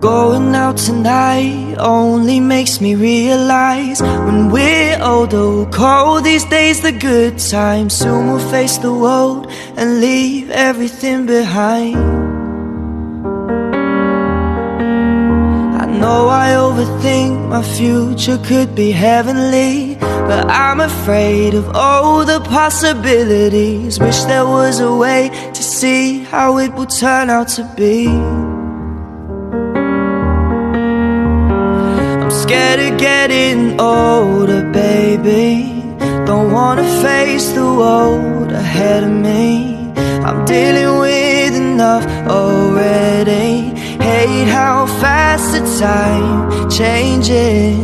Going out tonight only makes me realize when we're older we'll call these days the good times. Soon we'll face the world and leave everything behind. I know I overthink my future could be heavenly, but I'm afraid of all the possibilities. Wish there was a way to see how it will turn out to be. Scared of getting older, baby. Don't wanna face the world ahead of me. I'm dealing with enough already. Hate how fast the time changes.